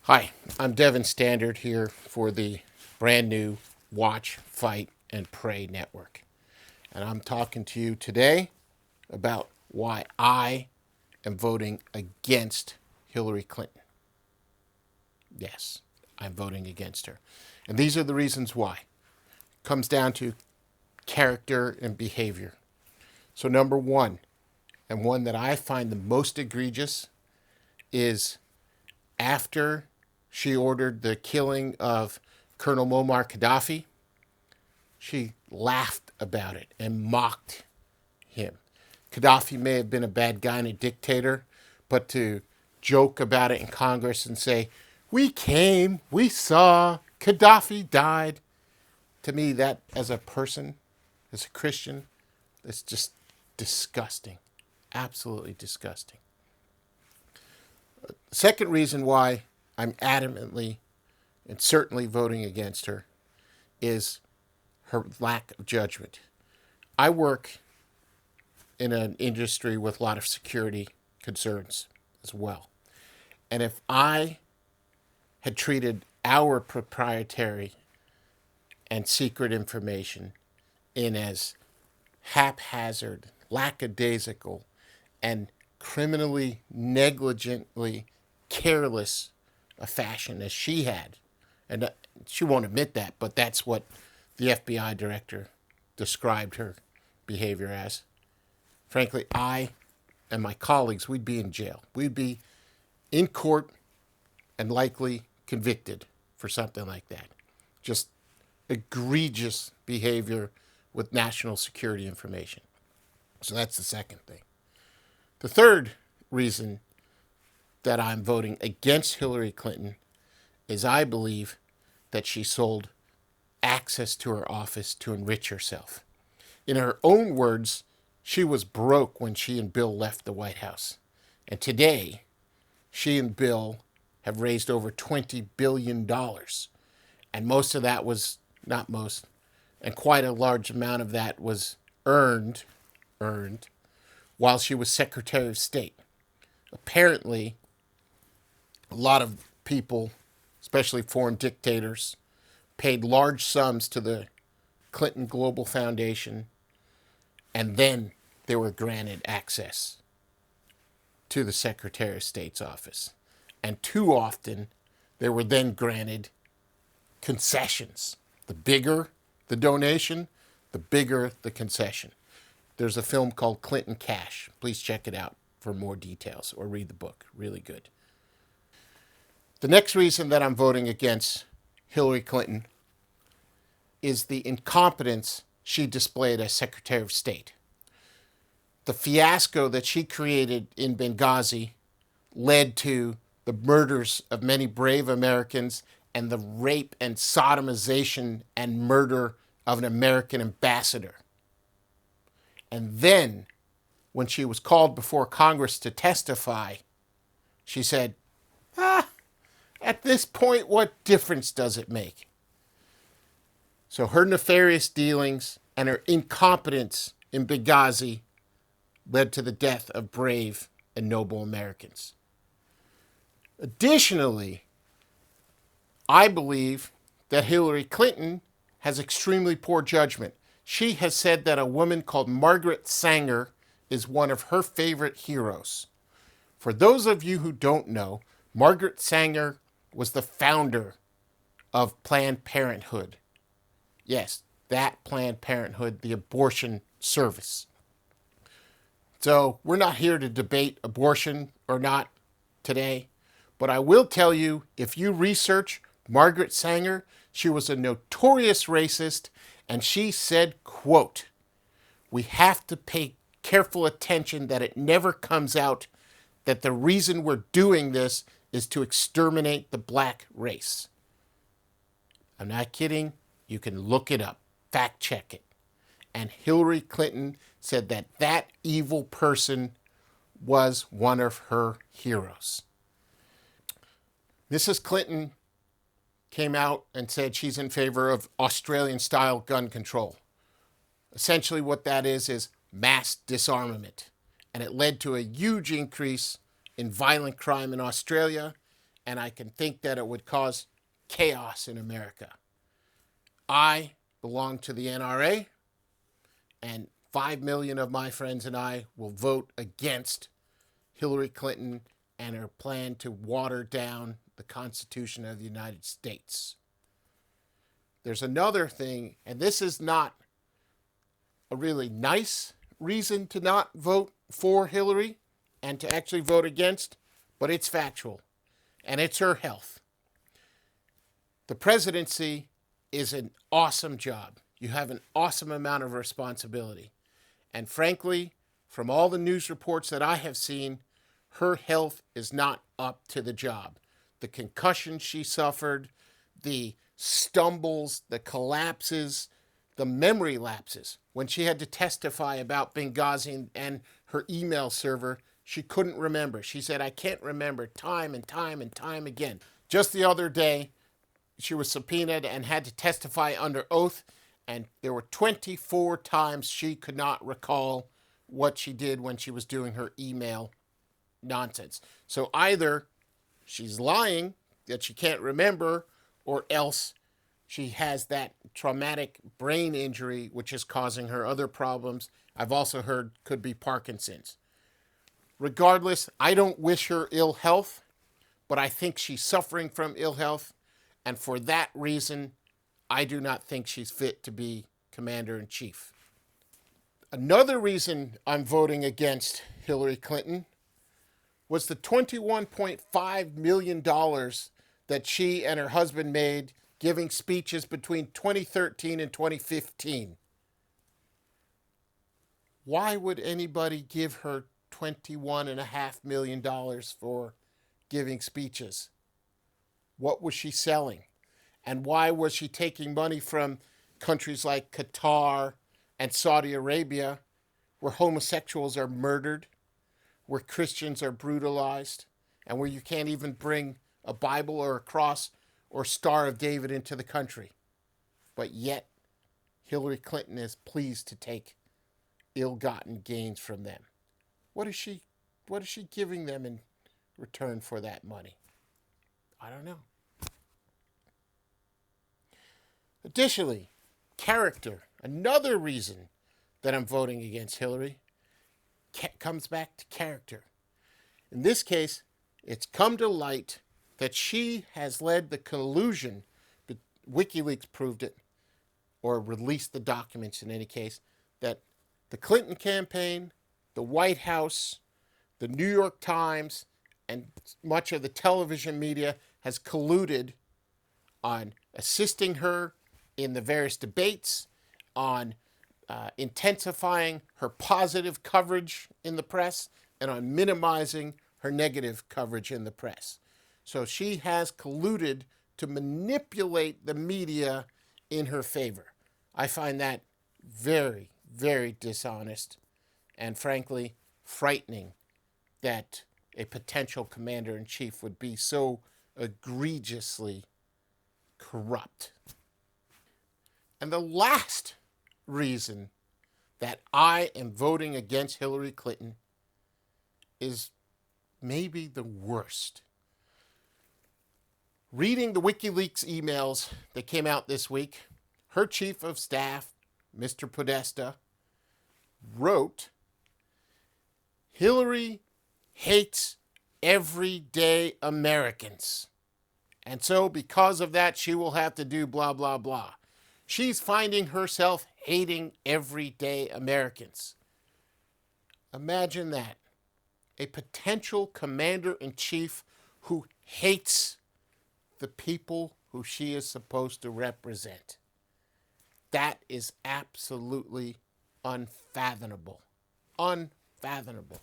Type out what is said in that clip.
Hi, I'm Devin Standard here for the brand new Watch, Fight, and Pray network. And I'm talking to you today about why I am voting against Hillary Clinton. Yes, I'm voting against her. And these are the reasons why. It comes down to character and behavior. So, number one, and one that I find the most egregious, is after she ordered the killing of Colonel Muammar Gaddafi, she laughed about it and mocked him. Gaddafi may have been a bad guy and a dictator, but to joke about it in Congress and say, we came, we saw, Gaddafi died, to me, that as a person, as a Christian, it's just disgusting. Absolutely disgusting. The second reason why I'm adamantly and certainly voting against her is her lack of judgment. I work in an industry with a lot of security concerns as well. And if I had treated our proprietary and secret information in as haphazard, lackadaisical, and criminally negligently careless a fashion as she had, and she won't admit that, but that's what the FBI director described her behavior as. Frankly, I and my colleagues, we'd be in jail. We'd be in court and likely convicted for something like that. Just egregious behavior with national security information. So that's the second thing. The third reason that I'm voting against Hillary Clinton is I believe that she sold access to her office to enrich herself. In her own words, she was broke when she and Bill left the White House. And today, she and Bill have raised over $20 billion. And most of that was, not most, and quite a large amount of that was earned while she was Secretary of State. Apparently, a lot of people, especially foreign dictators, paid large sums to the Clinton Global Foundation, and then they were granted access to the Secretary of State's office. And too often, they were then granted concessions. The bigger the donation, the bigger the concession. There's a film called Clinton Cash. Please check it out for more details or read the book. Really good. The next reason that I'm voting against Hillary Clinton is the incompetence she displayed as Secretary of State. The fiasco that she created in Benghazi led to the murders of many brave Americans and the rape and sodomization and murder of an American ambassador. And then, when she was called before Congress to testify, she said, at this point, what difference does it make? So her nefarious dealings and her incompetence in Benghazi led to the death of brave and noble Americans. Additionally, I believe that Hillary Clinton has extremely poor judgment. She has said that a woman called Margaret Sanger is one of her favorite heroes. For those of you who don't know, Margaret Sanger was the founder of Planned Parenthood. Yes, that Planned Parenthood, the abortion service. So we're not here to debate abortion or not today, but I will tell you, if you research Margaret Sanger, she was a notorious racist, and she said, quote, "We have to pay careful attention that it never comes out that the reason we're doing this is to exterminate the black race." I'm not kidding. You can look it up, fact check it. And Hillary Clinton said that that evil person was one of her heroes. Mrs. Clinton came out and said she's in favor of Australian-style gun control. Essentially what that is mass disarmament. And it led to a huge increase in violent crime in Australia and I can think that it would cause chaos in America. I belong to the NRA, and 5 million of my friends and I will vote against Hillary Clinton and her plan to water down the Constitution of the United States. There's another thing, and this is not a really nice reason to not vote for Hillary and to actually vote against, but it's factual, and it's her health. The presidency is an awesome job. You have an awesome amount of responsibility. And frankly, from all the news reports that I have seen, her health is not up to the job. The concussion she suffered, the stumbles, the collapses, the memory lapses. When she had to testify about Benghazi and her email server, she couldn't remember. She said, I can't remember, time and time and time again. Just the other day, she was subpoenaed and had to testify under oath, and there were 24 times she could not recall what she did when she was doing her email nonsense. So either she's lying that she can't remember, or else she has that traumatic brain injury, which is causing her other problems. I've also heard could be Parkinson's. Regardless, I don't wish her ill health, but I think she's suffering from ill health. And for that reason, I do not think she's fit to be commander-in-chief. Another reason I'm voting against Hillary Clinton was the $21.5 million that she and her husband made giving speeches between 2013 and 2015. Why would anybody give her $21.5 million for giving speeches? What was she selling? And why was she taking money from countries like Qatar and Saudi Arabia, where homosexuals are murdered, where Christians are brutalized, and where you can't even bring a Bible or a cross or Star of David into the country? But yet, Hillary Clinton is pleased to take ill-gotten gains from them. What is she giving them in return for that money? I don't know. Additionally, character. Another reason that I'm voting against Hillary comes back to character. In this case, it's come to light that she has led the collusion, but WikiLeaks proved it, or released the documents in any case, that the Clinton campaign, the White House, the New York Times, and much of the television media has colluded on assisting her in the various debates, on intensifying her positive coverage in the press, and on minimizing her negative coverage in the press. So she has colluded to manipulate the media in her favor. I find that very, very dishonest and frankly frightening that a potential commander-in-chief would be so egregiously corrupt. And the last reason that I am voting against Hillary Clinton is maybe the worst. Reading the WikiLeaks emails that came out this week, her chief of staff, Mr. Podesta, wrote, Hillary hates everyday Americans. And so because of that, she will have to do blah, blah, blah. She's finding herself hating everyday Americans. Imagine that. A potential commander-in-chief who hates the people who she is supposed to represent. That is absolutely unfathomable. Unfathomable.